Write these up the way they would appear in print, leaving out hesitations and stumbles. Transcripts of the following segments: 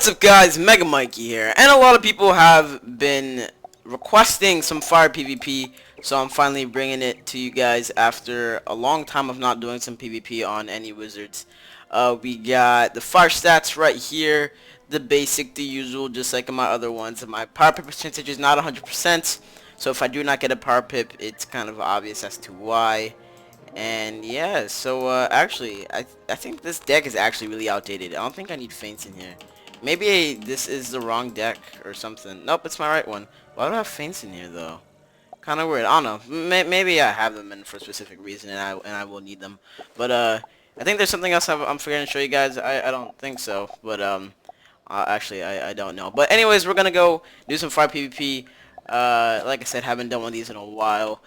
What's up guys, MegaMikey here, and a lot of people have been requesting some fire PvP, so I'm finally bringing it to you guys after a long time of not doing some PvP on any wizards. We got the fire stats right here, the basic, the usual, just like in my other ones. My power pip percentage is not 100%, so if I do not get a power pip, it's kind of obvious as to why. And yeah, so actually, I think this deck is actually really outdated. I don't think I need feints in here. Maybe this is the wrong deck or something. Nope, it's my right one. Why do I have feints in here though? Kind of weird. I don't know. Maybe I have them in for a specific reason, and I will need them. But I think there's something else I'm forgetting to show you guys. I don't think so. But actually I don't know. But anyways, we're gonna go do some fire PvP. Like I said, haven't done one of these in a while,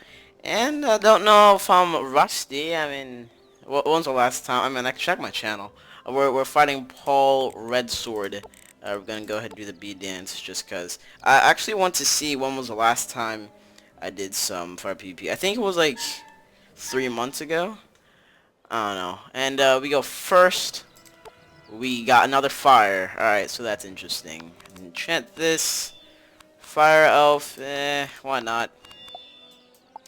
and I don't know if I'm rusty. I mean, when's the last time? I mean, I can check my channel. We're fighting Paul Redsword. We're gonna go ahead and do the B dance just cause I actually want to see when was the last time I did some fire PvP. I think it was like 3 months ago. I don't know. And we go first. We got another fire. Alright, so that's interesting. Enchant this. Fire elf, why not?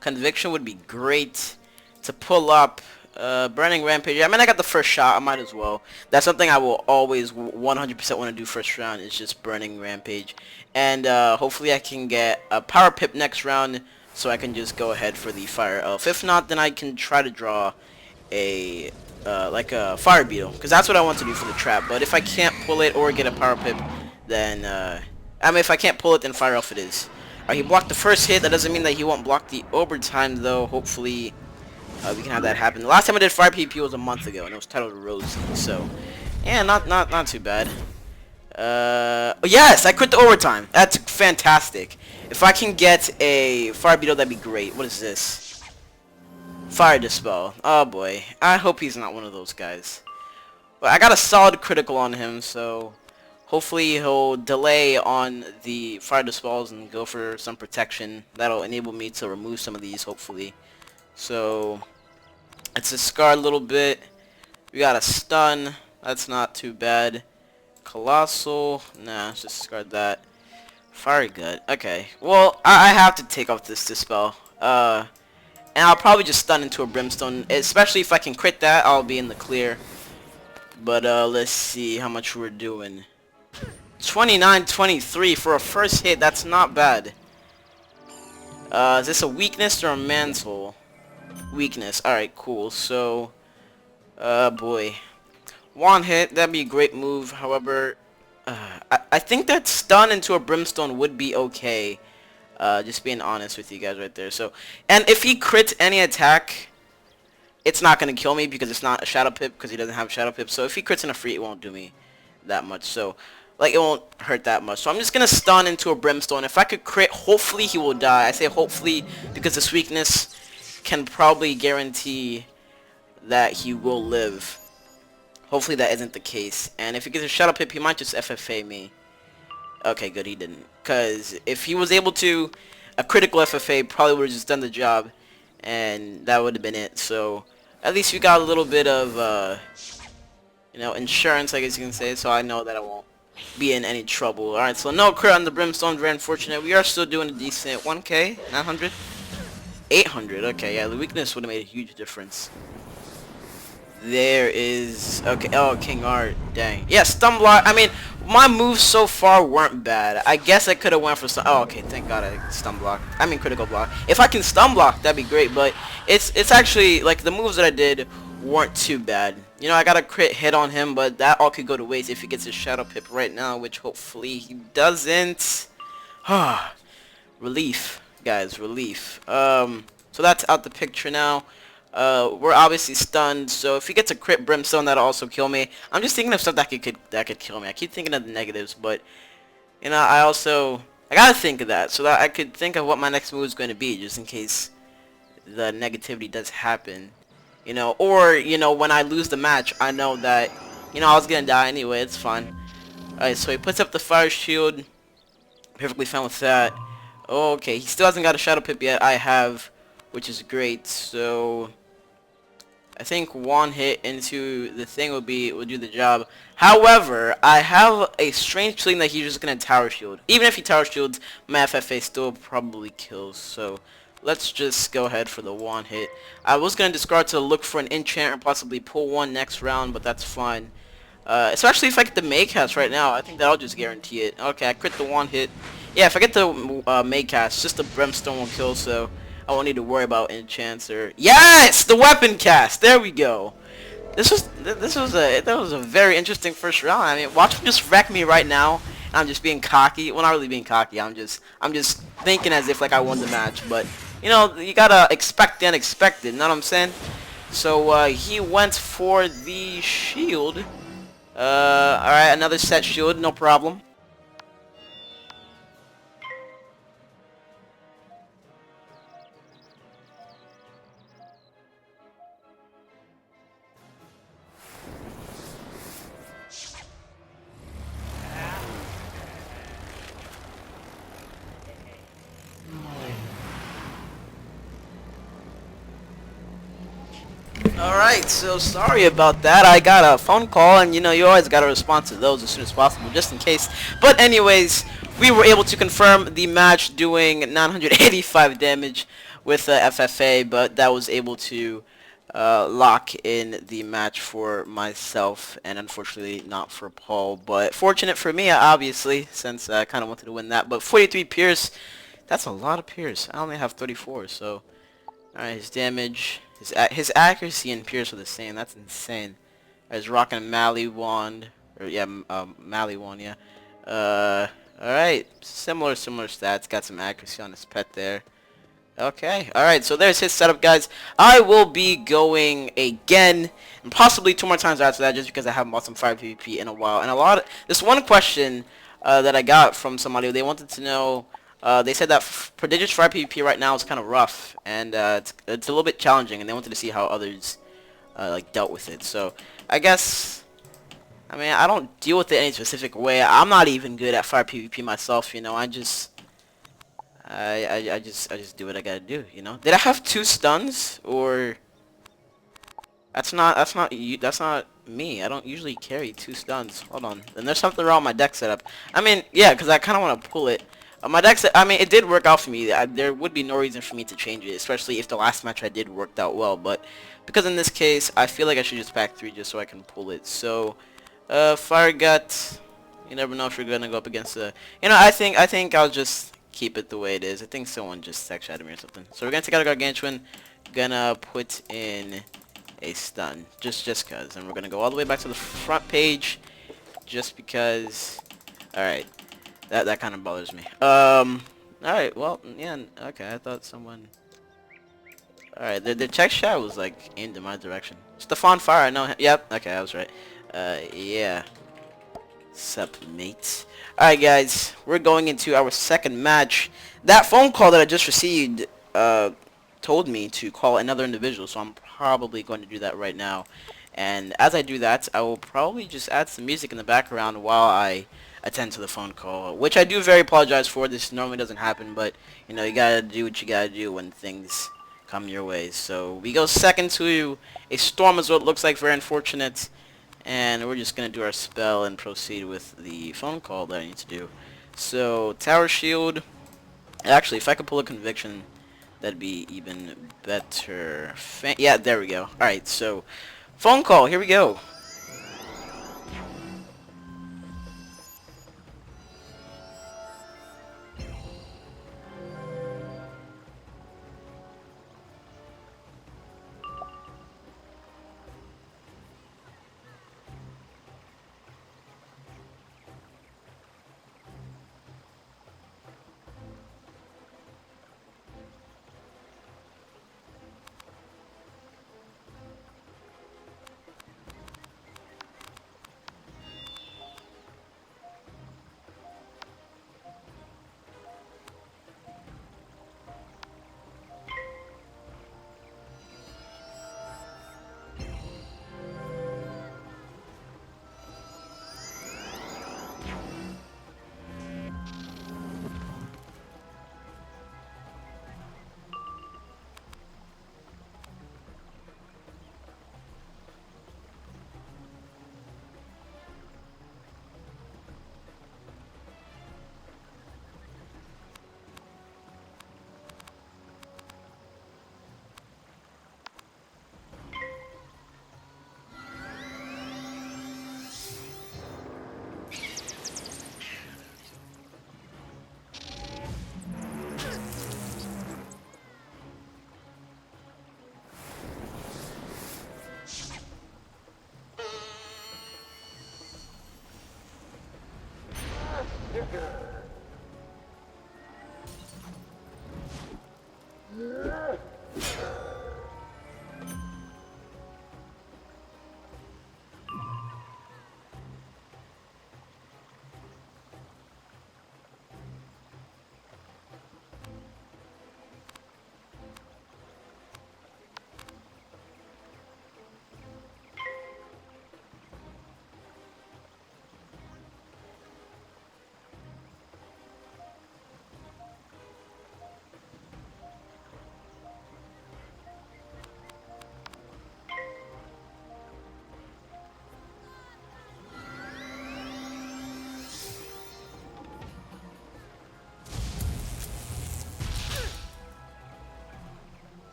Conviction would be great to pull up. Burning Rampage. I mean, I got the first shot. I might as well. That's something I will always 100% want to do first round. Is just Burning Rampage, and hopefully I can get a power pip next round, so I can just go ahead for the fire elf. If not, then I can try to draw a like a fire beetle, because that's what I want to do for the trap. But if I can't pull it or get a power pip, then I mean, if I can't pull it, then fire elf it is. He blocked the first hit. That doesn't mean that he won't block the overtime, though. Hopefully. We can have that happen. The last time I did fire PvP was a month ago, and it was titled Rosie. So, yeah, not too bad. Yes, I quit the overtime. That's fantastic. If I can get a fire beetle, that'd be great. What is this? Fire dispel. Oh boy, I hope he's not one of those guys. But I got a solid critical on him, so hopefully he'll delay on the fire dispels and go for some protection. That'll enable me to remove some of these, hopefully. So let's discard a little bit. We got a stun. That's not too bad. Colossal. Nah, let's just discard that. Fiery Gut. Okay. Well, I have to take off this dispel. And I'll probably just stun into a brimstone. Especially if I can crit that, I'll be in the clear. But let's see how much we're doing. 29-23 for a first hit. That's not bad. Is this a weakness or a mantle? Weakness. Alright, cool. So, boy. One hit, that'd be a great move. However, I think that stun into a brimstone would be okay. Just being honest with you guys right there. So, and if he crits any attack, it's not going to kill me because it's not a shadow pip because he doesn't have shadow pip. So if he crits in a free, it won't do me that much. So, like, it won't hurt that much. So I'm just going to stun into a brimstone. If I could crit, hopefully he will die. I say hopefully because this weakness can probably guarantee that he will live. Hopefully that isn't the case. And if he gets a shadow pip, he might just FFA me. Okay, good, he didn't. Because if he was able to, a critical FFA probably would have just done the job. And that would have been it. So at least we got a little bit of, you know, insurance, I guess you can say. So I know that I won't be in any trouble. Alright, so no crit on the brimstone, very unfortunate. We are still doing a decent 1k, 900. 800, okay, yeah, the weakness would have made a huge difference. There is, okay, oh, King Art, dang. Yeah, stun block, I mean, my moves so far weren't bad. I guess I could have went for some, oh, okay, thank God I stun block. I mean, critical block. If I can stun block, that'd be great, but it's actually, like, the moves that I did weren't too bad. You know, I got a crit hit on him, but that all could go to waste if he gets his shadow pip right now, which hopefully he doesn't. Relief. Guys, relief. So that's out the picture now. We're obviously stunned, so if he gets a crit brimstone, that'll also kill me. I'm just thinking of stuff that could kill me. I keep thinking of the negatives, but you know, I gotta think of that so that I could think of what my next move is going to be, just in case the negativity does happen. You know, or you know, when I lose the match, I know that you know I was gonna die anyway. It's fine. Alright, so he puts up the fire shield. Perfectly fine with that. Okay, he still hasn't got a shadow pip yet. I have, which is great. So I think one hit into the thing would do the job. However, I have a strange feeling that he's just gonna tower shield. Even if he tower shields, my FFA still probably kills. So let's just go ahead for the one hit. I was gonna discard to look for an enchant or possibly pull one next round, but that's fine. Especially if I get the May cast right now, I think that'll just guarantee it. Okay, I crit the one hit. Yeah, if I get the May cast, just the Brimstone will kill, so I won't need to worry about enchants or... Yes! The weapon cast! There we go! That was a very interesting first round. I mean, watch him just wreck me right now. And I'm just being cocky. Well, not really being cocky. I'm just thinking as if like I won the match. But you know, you gotta expect the unexpected. You know what I'm saying? So he went for the shield. Alright, another set shield, no problem. Alright, so sorry about that. I got a phone call, and you know, you always gotta respond to those as soon as possible, just in case. But anyways, we were able to confirm the match doing 985 damage with FFA, but that was able to lock in the match for myself, and unfortunately not for Paul. But fortunate for me, obviously, since I kind of wanted to win that. But 43 Pierce, that's a lot of Pierce. I only have 34, so... Alright, his damage, his accuracy and Pierce are the same. That's insane. He's rocking a Mally wand, or yeah, Mally wand, yeah. Alright, similar stats. Got some accuracy on his pet there. Okay, alright, so there's his setup, guys. I will be going again, and possibly 2 more times after that, just because I haven't bought some Fire PvP in a while. And this one question that I got from somebody, they wanted to know, they said that Prodigious Fire PvP right now is kind of rough, and it's a little bit challenging, and they wanted to see how others like dealt with it. So I guess, I mean, I don't deal with it any specific way. I'm not even good at Fire PvP myself, you know. I just do what I gotta do, you know. Did I have 2 stuns, or that's not me. I don't usually carry 2 stuns. Hold on. Then there's something wrong with my deck setup. I mean, yeah, because I kind of want to pull it. My deck set, I mean, it did work out for me. There would be no reason for me to change it, especially if the last match I did worked out well. But because in this case, I feel like I should just pack 3 just so I can pull it. So, Fire Gut. You never know if you're gonna go up against a. You know, I think I'll just keep it the way it is. I think someone just sex shotted me or something. So we're gonna take out a Gargantuan. Gonna put in a stun, just cause, and we're gonna go all the way back to the front page, just because. All right. That kind of bothers me. Alright, well, yeah, okay, I thought someone... Alright, the text chat was, like, aimed in my direction. Stefan Fire, I know him. Yep, okay, I was right. Yeah. Sup, mate. Alright, guys, we're going into our second match. That phone call that I just received, told me to call another individual, so I'm probably going to do that right now. And as I do that, I will probably just add some music in the background while I attend to the phone call, which I do very apologize for. This normally doesn't happen, but you know, you gotta do what you gotta do when things come your way. So we go second to a storm is what it looks like, very unfortunate, and we're just gonna do our spell and proceed with the phone call that I need to do. So tower shield. Actually, if I could pull a conviction, that'd be even better. Yeah, there we go. Alright, so phone call, here we go.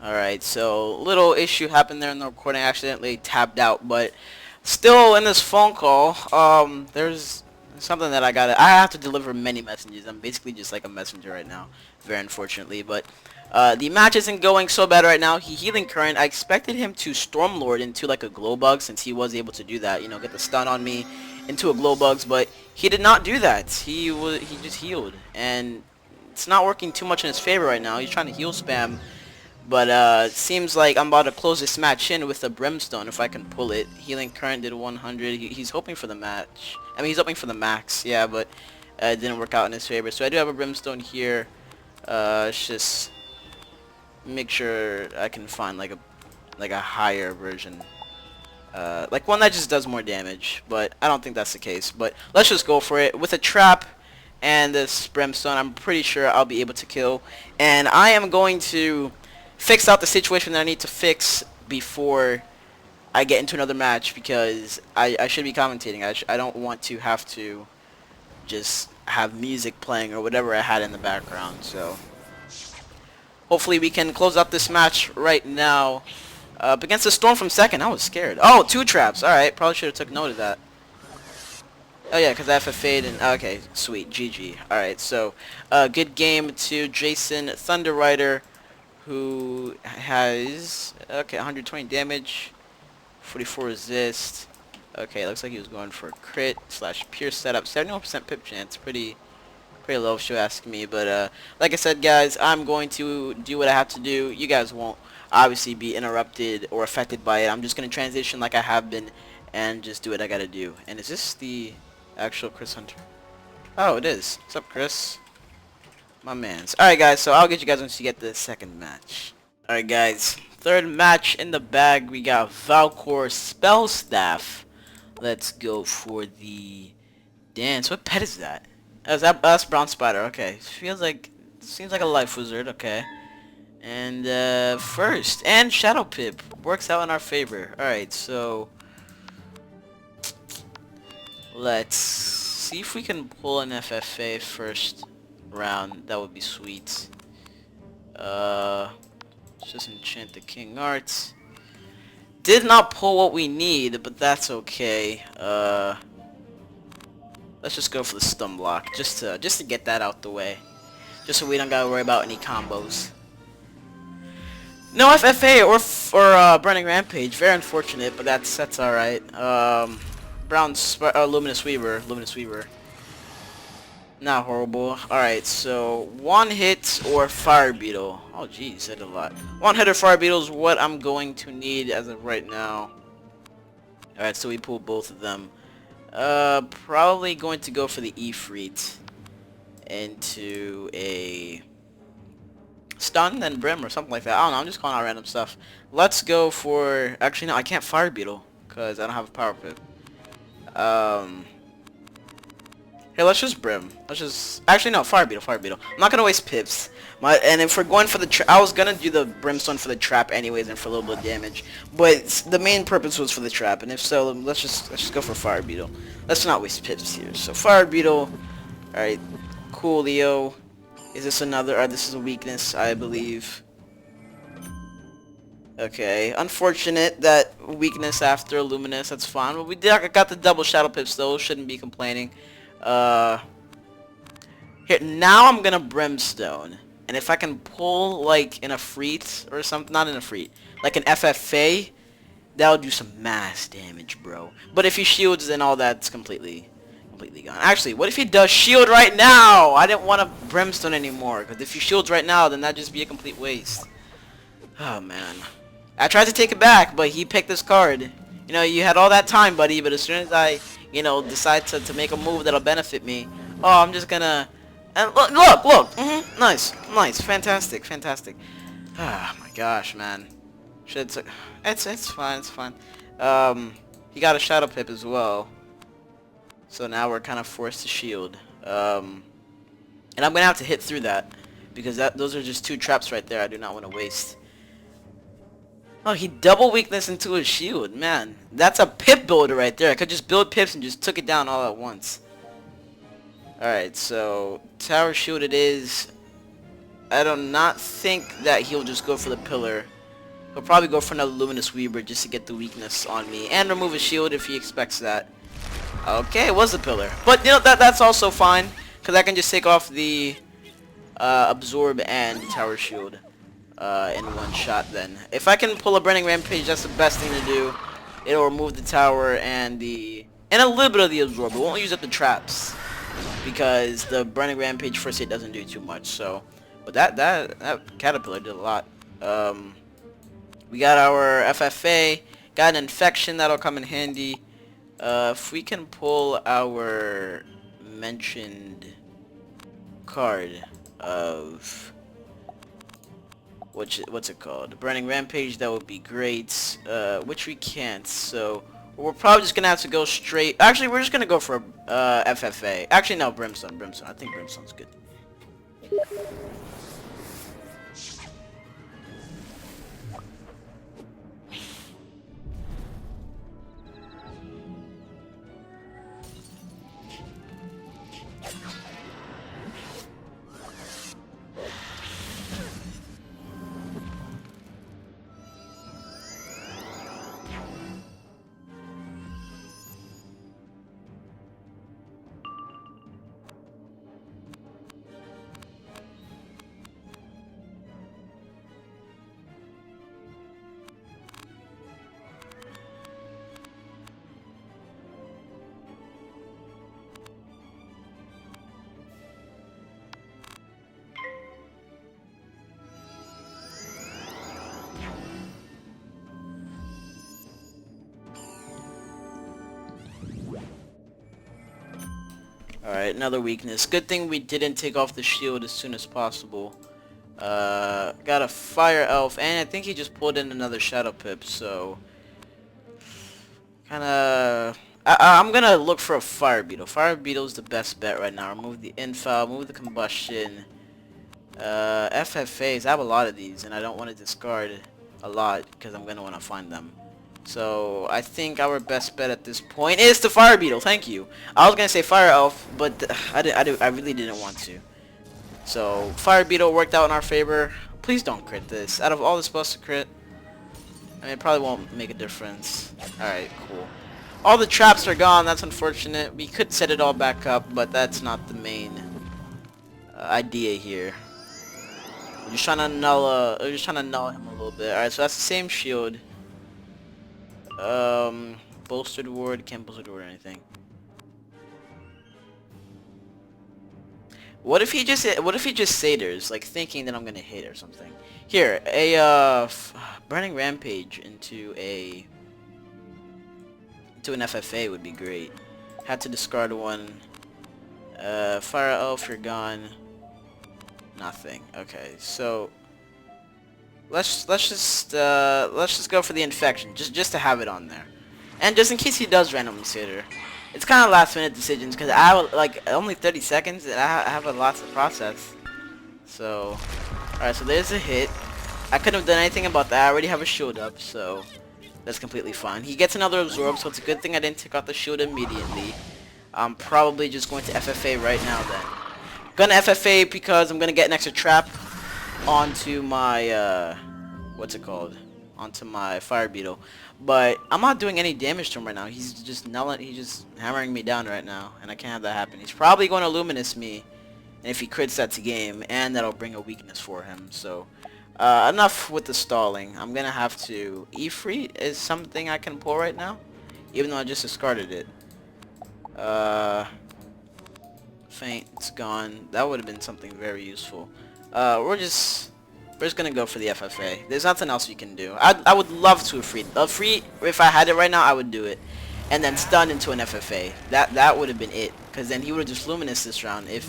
Alright, so little issue happened there in the recording. I accidentally tapped out, but still in this phone call, there's something that I have to deliver many messages. I'm basically just like a messenger right now, very unfortunately, but the match isn't going so bad right now. He healing current. I expected him to Stormlord into like a glow bug, since he was able to do that, you know, get the stun on me into a glow bugs, but he did not do that. He just healed, and it's not working too much in his favor right now. He's trying to heal spam. But it seems like I'm about to close this match in with a Brimstone if I can pull it. Healing current did 100. He's hoping for the match. I mean, he's hoping for the max, yeah, but it didn't work out in his favor. So I do have a Brimstone here. Let's just make sure I can find like a higher version. Like one that just does more damage, but I don't think that's the case. But let's just go for it. With a trap and this Brimstone, I'm pretty sure I'll be able to kill. And I am going to fix out the situation that I need to fix before I get into another match, because I should be commentating. I don't want to have to just have music playing or whatever I had in the background. So hopefully we can close out this match right now. Up against the Storm from second. I was scared. Oh, 2 traps. Alright, probably should have took note of that. Oh yeah, because I FFA'd and... Okay, sweet. GG. Alright, so good game to Jason Thunderrider, who has, okay, 120 damage, 44 resist. Okay, looks like he was going for a crit / pierce setup. 71% pip chance, pretty low if you ask me. But like I said, guys, I'm going to do what I have to do. You guys won't obviously be interrupted or affected by it. I'm just going to transition like I have been and just do what I got to do. And is this the actual Chris Hunter? Oh, it is. What's up, Chris? My mans. Alright guys, so I'll get you guys once you get the second match. Alright guys, third match in the bag. We got Valkor Spell Staff. Let's go for the dance. What pet is that? Oh, that's Brown Spider. Okay. Seems like a life wizard. Okay. And first, and Shadow Pip works out in our favor. Alright, so let's see if we can pull an FFA first round. That would be sweet. Let's just enchant the King Arts. Did not pull what we need, but that's okay. Let's just go for the stun block, just to get that out the way, just so we don't gotta worry about any combos. No FFA or Burning Rampage. Very unfortunate, but that's alright. Luminous Weaver. Not horrible. Alright, so one hit or Fire Beetle. Oh jeez, that did a lot. One hit or Fire Beetle is what I'm going to need as of right now. Alright, so we pull both of them. Probably going to go for the Ifrit into a stun, then Brim or something like that. I don't know, I'm just calling out random stuff. Let's go for... Actually, no, I can't Fire Beetle because I don't have a Power Pip. Here, let's just Brim. Let's just... Actually, no, Fire Beetle. I'm not gonna waste pips. And if we're going for the... I was gonna do the Brimstone for the trap anyways and for a little bit of damage. But the main purpose was for the trap. And if so, let's just go for Fire Beetle. Let's not waste pips here. So, Fire Beetle. Alright. Coolio. Is this another... this is a weakness, I believe. Okay. Unfortunate that weakness after Luminous. That's fine. But we got the double Shadow Pips, though. Shouldn't be complaining. Here, now I'm gonna Brimstone, and if I can pull like in a Freet or something, not in a Freet, like an FFA, that'll do some mass damage, bro. But if he shields, then all that's completely gone. Actually, what if he does shield right now? I didn't want to Brimstone anymore, because if he shields right now, then that'd just be a complete waste. Oh man, I tried to take it back, but he picked this card. You know, you had all that time, buddy, but as soon as I, you know, decide to make a move that'll benefit me, oh, I'm just gonna... And look! Nice, fantastic. Ah, my gosh, man. It's fine. He got a Shadow Pip as well. So now we're kind of forced to shield. And I'm gonna have to hit through that, because those are just 2 traps right there I do not want to waste. Oh, he double weakness into his shield. Man, that's a pip builder right there. I could just build pips and just took it down all at once. Alright, so tower shield it is. I do not think that he'll just go for the pillar. He'll probably go for another Luminous Weaver just to get the weakness on me and remove a shield if he expects that. Okay, it was the pillar, but you know that's also fine because I can just take off the absorb and tower shield in one shot. Then, if I can pull a Burning Rampage, that's the best thing to do. It'll remove the tower and a little bit of the absorb. It won't use up the traps because the Burning Rampage first hit doesn't do too much. So, but that caterpillar did a lot. We got our FFA, got an infection that'll come in handy. If we can pull our mentioned card of what's it called? Burning Rampage, that would be great. Which we can't, so we're probably just gonna have to go straight. Actually, we're just gonna go for FFA. Actually, no, Brimstone. I think Brimstone's good. Alright, another weakness. Good thing we didn't take off the shield as soon as possible. Got a Fire Elf, and I think he just pulled in another Shadow Pip, so... I'm gonna look for a Fire Beetle. Fire Beetle's the best bet right now. Remove the Infile, remove the Combustion. FFAs, I have a lot of these, and I don't want to discard a lot, because I'm gonna want to find them. So I think our best bet at this point is the Fire Beetle. Thank you. I was gonna say Fire Elf, but I really didn't want to. So Fire Beetle worked out in our favor. Please don't crit this. Out of all the spells to crit, I mean, it probably won't make a difference. All right, cool. All the traps are gone. That's unfortunate. We could set it all back up, but that's not the main idea here. We're just trying to null. We're just trying to null him a little bit. All right, so that's the same shield. Bolstered ward, can't bolstered ward or anything. What if he just Saders, like thinking that I'm gonna hit or something? Here, a Burning Rampage into an FFA would be great. Had to discard one. Fire Elf, you're gone. Nothing. Okay, so let's just go for the infection, just to have it on there, and just in case he does randomly Satyr. It's kind of last minute decisions because I have like only 30 seconds and I have a lot to process. So, alright, so there's a hit. I couldn't have done anything about that. I already have a shield up, so that's completely fine. He gets another absorb, so it's a good thing I didn't take out the shield immediately. I'm probably just going to FFA right now then. Gonna FFA because I'm gonna get an extra trap onto my what's it called? Onto my Fire Beetle. But I'm not doing any damage to him right now. He's just hammering me down right now, and I can't have that happen. He's probably going to Luminous me, and if he crits, that's a game, and that'll bring a weakness for him. So enough with the stalling. I'm gonna have to Ifrit is something I can pull right now, even though I just discarded it. Faint, it's gone. That would have been something very useful. We're just gonna go for the FFA. There's nothing else we can do. I would love to Ifrit. If I had it right now, I would do it, and then stun into an FFA. That would have been it, because then he would have just Luminous this round if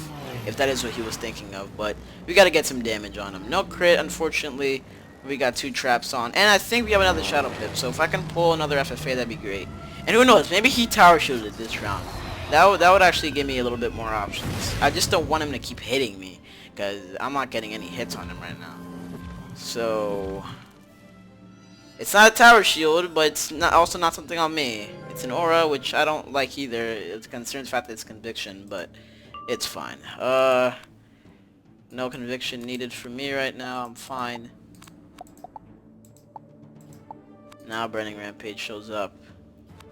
that is what he was thinking of. But we gotta get some damage on him. No crit, unfortunately. We got 2 traps on, and I think we have another Shadow Pip. So if I can pull another FFA, that'd be great. And who knows? Maybe he tower shielded this round. That would actually give me a little bit more options. I just don't want him to keep hitting me, because I'm not getting any hits on him right now. So it's not a tower shield, but it's also not something on me. It's an aura, which I don't like either. It concerns the fact that it's conviction, but it's fine. No conviction needed for me right now. I'm fine. Now Burning Rampage shows up.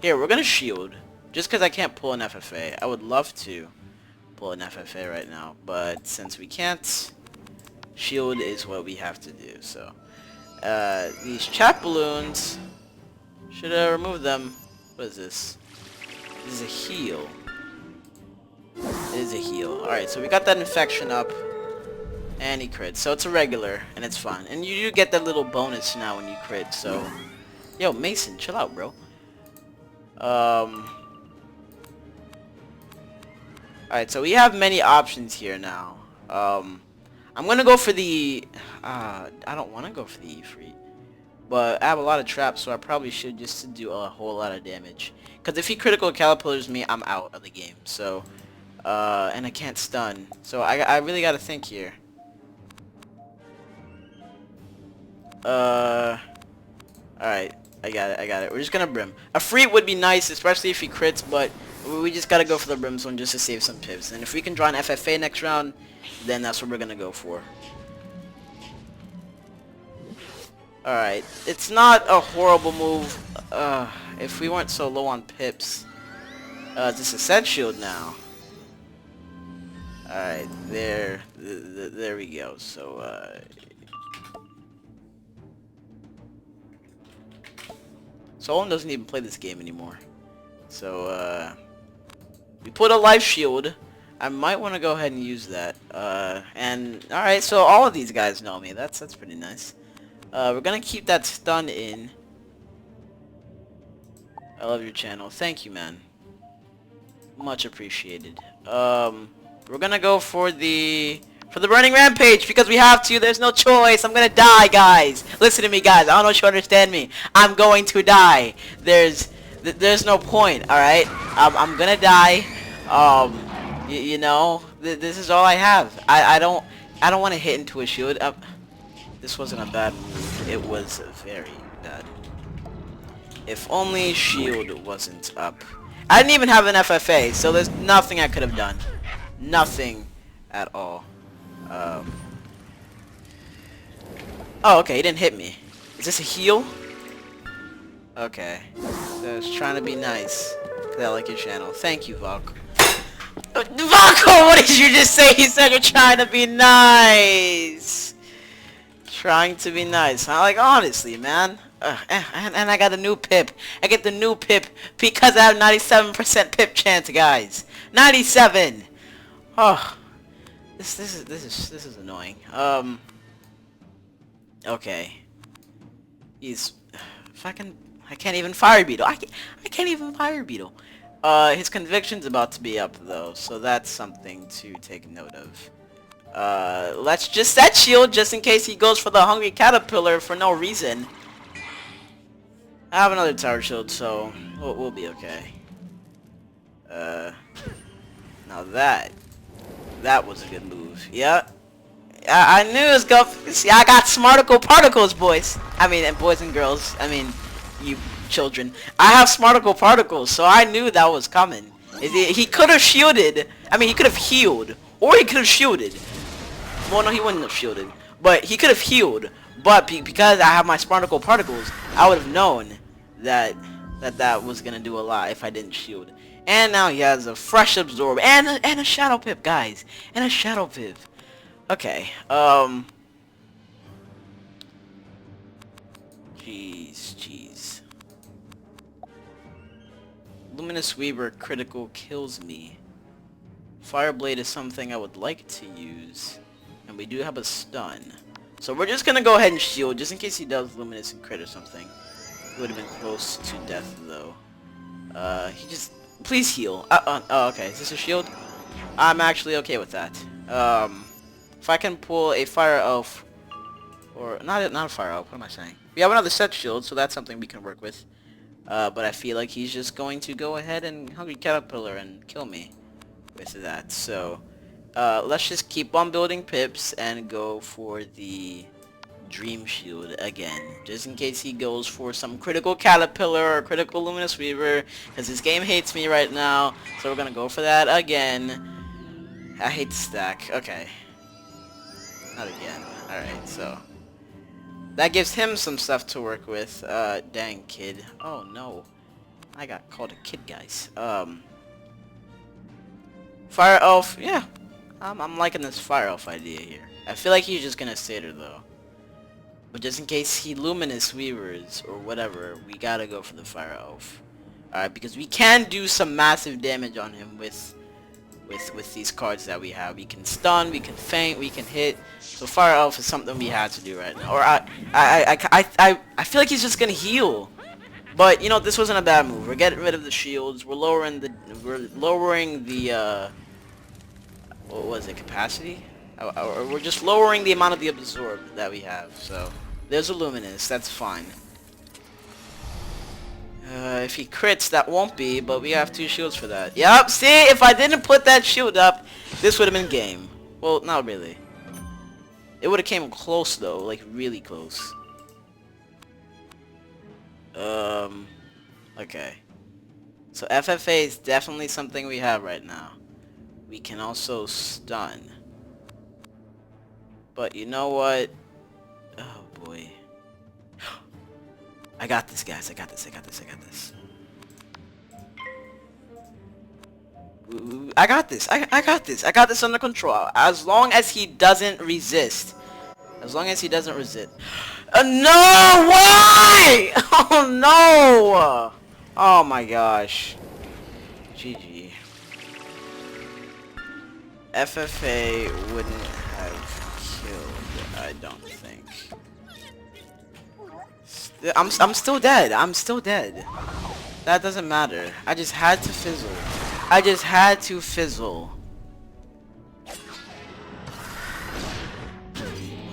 Here, we're gonna shield. Just because I can't pull an FFA. I would love to pull an FFA right now, but since we can't, shield is what we have to do. So, these chat balloons, should I remove them? What is this? This is a heal. It is a heal. Alright, so we got that infection up. And he crits. So it's a regular, and it's fun. And you do get that little bonus now when you crit, so... Yo, Mason, chill out, bro. Alright, so we have many options here now. I'm gonna go for the... I don't want to go for the E-Free. But I have a lot of traps, so I probably should just to do a whole lot of damage. Because if he critical caterpillars me, I'm out of the game. So, and I can't stun. So I really gotta think here. Alright, I got it. We're just gonna brim. A free would be nice, especially if he crits, but we just gotta go for the brimstone just to save some pips. And if we can draw an FFA next round, then that's what we're gonna go for. Alright, it's not a horrible move. If we weren't so low on pips. It's just a set shield now. Alright, there we go. So, Solon doesn't even play this game anymore. So, we put a life shield. I might want to go ahead and use that. And, alright, so all of these guys know me. That's pretty nice. We're gonna keep that stun in. I love your channel. Thank you, man. Much appreciated. We're gonna go for the Burning Rampage because we have to. There's no choice. I'm gonna die, guys. Listen to me, guys. I don't know if you understand me. I'm going to die. There's no point. All right. I'm gonna die. You know, this is all I have. I don't want to hit into a shield. This wasn't a bad move. It was very bad. If only shield wasn't up. I didn't even have an FFA, so there's nothing I could have done. Nothing at all. Oh, okay, he didn't hit me. Is this a heal? Okay. I was trying to be nice. Cause I like your channel. Thank you, Valk. Valko, what did you just say? He said you're trying to be nice. Trying to be nice. Huh? Like, honestly, man. And I got a new pip. I get the new pip because I have 97% pip chance, guys. 97. Oh. This is annoying. Okay. I can't even fire beetle. I can't even fire beetle. His conviction's about to be up though, so that's something to take note of. Let's just set shield just in case he goes for the hungry caterpillar for no reason. I have another tower shield, so we'll be okay. Now that was a good move. Yeah. I knew it was going. See, I got smarticle particles, boys. I mean, and boys and girls. I mean, you children. I have smarticle particles, so I knew that was coming. He could have shielded. I mean, he could have healed, or he could have shielded. Well, no, he wouldn't have shielded, but he could have healed. But because I have my smarticle particles, I would have known that was gonna do a lot if I didn't shield. And now he has a fresh absorb and a shadow pip, guys, and a shadow pip. Okay. Jeez. Luminous Weaver critical kills me. Fireblade is something I would like to use, and we do have a stun. So we're just gonna go ahead and shield just in case he does Luminous and crit or something. It would have been close to death though. He just please heal. Oh, okay. Is this a shield? I'm actually okay with that. If I can pull a fire elf, or not a fire elf. What am I saying? We have another set shield, so that's something we can work with. But I feel like he's just going to go ahead and hungry caterpillar and kill me with that. So let's just keep on building pips and go for the dream shield again, just in case he goes for some critical caterpillar or critical luminous weaver, because this game hates me right now. So we're gonna go for that again. I hate the stack. Okay. Not again. Alright, so. That gives him some stuff to work with. Dang, kid. Oh, no. I got called a kid, guys. Fire Elf, yeah. I'm liking this Fire Elf idea here. I feel like he's just gonna stay there, though. But just in case he Luminous Weavers or whatever, we gotta go for the Fire Elf. Alright, because we can do some massive damage on him with these cards that we have. We can stun, we can feint, we can hit. So Fire Elf is something we have to do right now. Or I feel like he's just gonna heal. But you know, this wasn't a bad move. We're getting rid of the shields. We're lowering the what was it, capacity? Or we're just lowering the amount of the absorb that we have. So there's a Luminous. That's fine. If he crits, that won't be, but we have 2 shields for that. Yup, see, if I didn't put that shield up, this would have been game. Well, not really. It would have came close, though, like, really close. Okay. So FFA is definitely something we have right now. We can also stun. But you know what? Oh, boy. I got this, guys. I got this. I got this. I got this. I got this. I got this under control. As long as he doesn't resist. As long as he doesn't resist. No! Why? Oh, no! Oh, my gosh. GG. FFA wouldn't have killed, I don't think. I'm still dead. I'm still dead. That doesn't matter. I just had to fizzle. I just had to fizzle.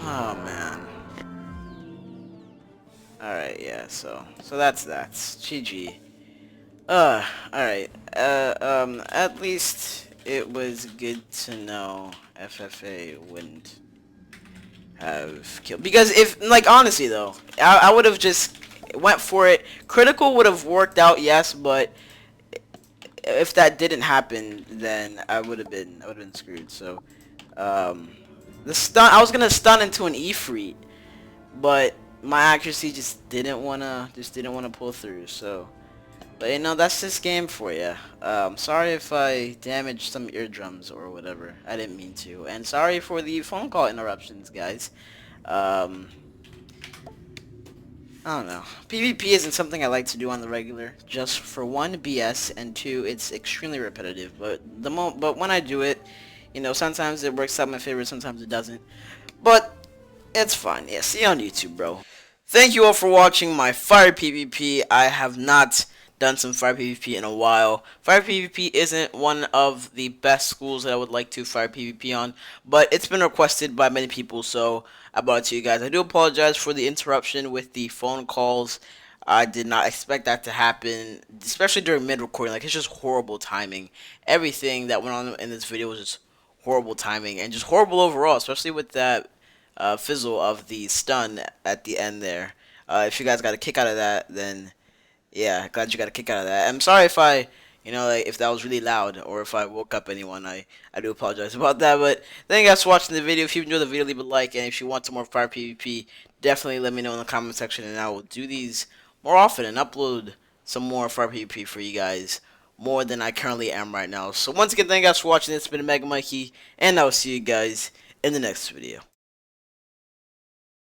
Oh man. Alright, yeah, so that's that. GG. Alright. At least it was good to know FFA wouldn't have killed, because if, like, honestly though, I would have just went for it. Critical would have worked out, yes, but if that didn't happen, then I would have been screwed. So the stun, I was gonna stun into an Ifrit, but my accuracy just didn't wanna pull through. So, but you know, that's this game for you. Sorry if I damaged some eardrums or whatever. I didn't mean to. And sorry for the phone call interruptions, guys. I don't know. PvP isn't something I like to do on the regular. Just for 1, BS, and 2, it's extremely repetitive. But when I do it, you know, sometimes it works out in my favor, sometimes it doesn't. But it's fine. Yeah, see you on YouTube, bro. Thank you all for watching my Fire PvP. I have not done some Fire PvP in a while. Fire PvP isn't one of the best schools that I would like to Fire PvP on, but it's been requested by many people, so I brought it to you guys. I do apologize for the interruption with the phone calls. I did not expect that to happen, especially during mid-recording. Like, it's just horrible timing. Everything that went on in this video was just horrible timing, and just horrible overall, especially with that fizzle of the stun at the end there. If you guys got a kick out of that, then yeah, glad you got a kick out of that. I'm sorry if I, you know, like, if that was really loud or if I woke up anyone. I do apologize about that. But thank you guys for watching the video. If you enjoyed the video, leave a like. And if you want some more Fire PvP, definitely let me know in the comment section. And I will do these more often and upload some more Fire PvP for you guys. More than I currently am right now. So once again, thank you guys for watching. It's been MegaMikey. And I will see you guys in the next video.